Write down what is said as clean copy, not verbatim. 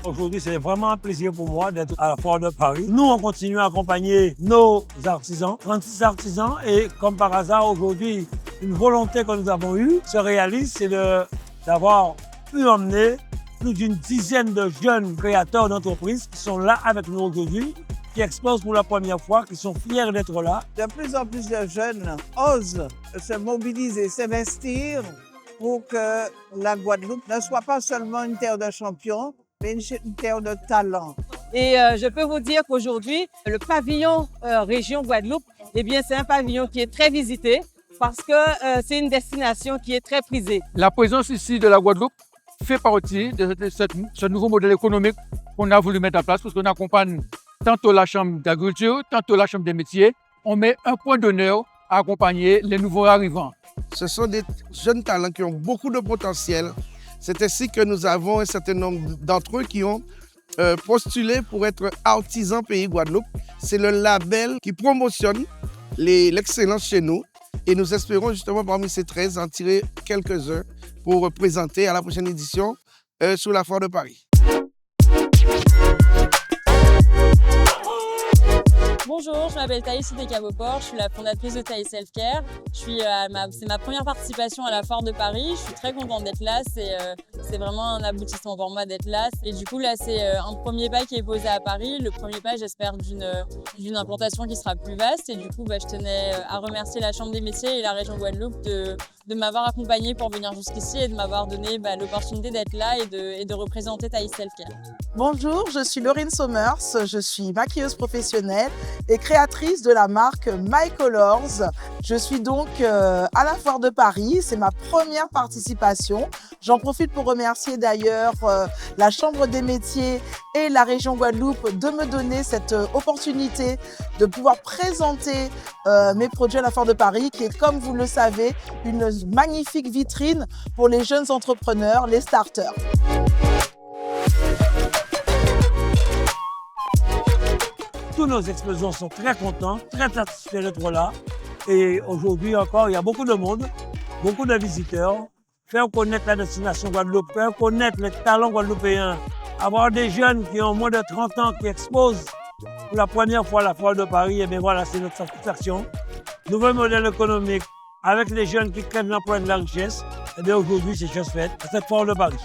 Aujourd'hui, c'est vraiment un plaisir pour moi d'être à la Foire de Paris. Nous, on continue à accompagner nos artisans, 36 artisans, et comme par hasard, aujourd'hui, une volonté que nous avons eue se réalise, c'est d'avoir pu emmener plus d'une dizaine de jeunes créateurs d'entreprises qui sont là avec nous aujourd'hui, qui exposent pour la première fois, qui sont fiers d'être là. De plus en plus de jeunes osent se mobiliser, s'investir pour que la Guadeloupe ne soit pas seulement une terre de champions, mais une terre de talent. Et je peux vous dire qu'aujourd'hui, le pavillon région Guadeloupe, eh bien, c'est un pavillon qui est très visité parce que c'est une destination qui est très prisée. La présence ici de la Guadeloupe fait partie de ce nouveau modèle économique qu'on a voulu mettre en place parce qu'on accompagne tantôt la Chambre d'agriculture, tantôt la Chambre des métiers. On met un point d'honneur à accompagner les nouveaux arrivants. Ce sont des jeunes talents qui ont beaucoup de potentiel. C'est ainsi que nous avons un certain nombre d'entre eux qui ont postulé pour être artisans Pays Guadeloupe. C'est le label qui promotionne l'excellence chez nous. Et nous espérons justement parmi ces 13 en tirer quelques-uns pour présenter à la prochaine édition sur la Foire de Paris. Bonjour, je m'appelle Thaïs Descaboport, je suis la fondatrice de Thaïs Self-Care. C'est ma première participation à la Foire de Paris, je suis très contente d'être là, c'est vraiment un aboutissement pour moi d'être là. Et du coup là c'est un premier pas qui est posé à Paris, le premier pas j'espère d'une implantation qui sera plus vaste. Et du coup je tenais à remercier la Chambre des métiers et la région Guadeloupe de m'avoir accompagnée pour venir jusqu'ici et de m'avoir donné l'opportunité d'être là et de représenter Thaïs Self-Care. Bonjour, je suis Laurine Sommers, je suis maquilleuse professionnelle et créatrice de la marque My Colors. Je suis donc à la Foire de Paris, c'est ma première participation. J'en profite pour remercier d'ailleurs la Chambre des métiers et la région Guadeloupe de me donner cette opportunité de pouvoir présenter mes produits à la Foire de Paris, qui est, comme vous le savez, une magnifique vitrine pour les jeunes entrepreneurs, les starters. Tous nos exposants sont très contents, très satisfaits d'être là. Et aujourd'hui encore, il y a beaucoup de monde, beaucoup de visiteurs. Faire connaître la destination Guadeloupe, faire connaître les talents guadeloupéens, avoir des jeunes qui ont moins de 30 ans qui exposent pour la première fois à la Foire de Paris, et bien voilà, c'est notre satisfaction. Nouveau modèle économique avec les jeunes qui créent l'emploi et de la richesse. Et bien aujourd'hui, c'est chose faite à cette Foire de Paris.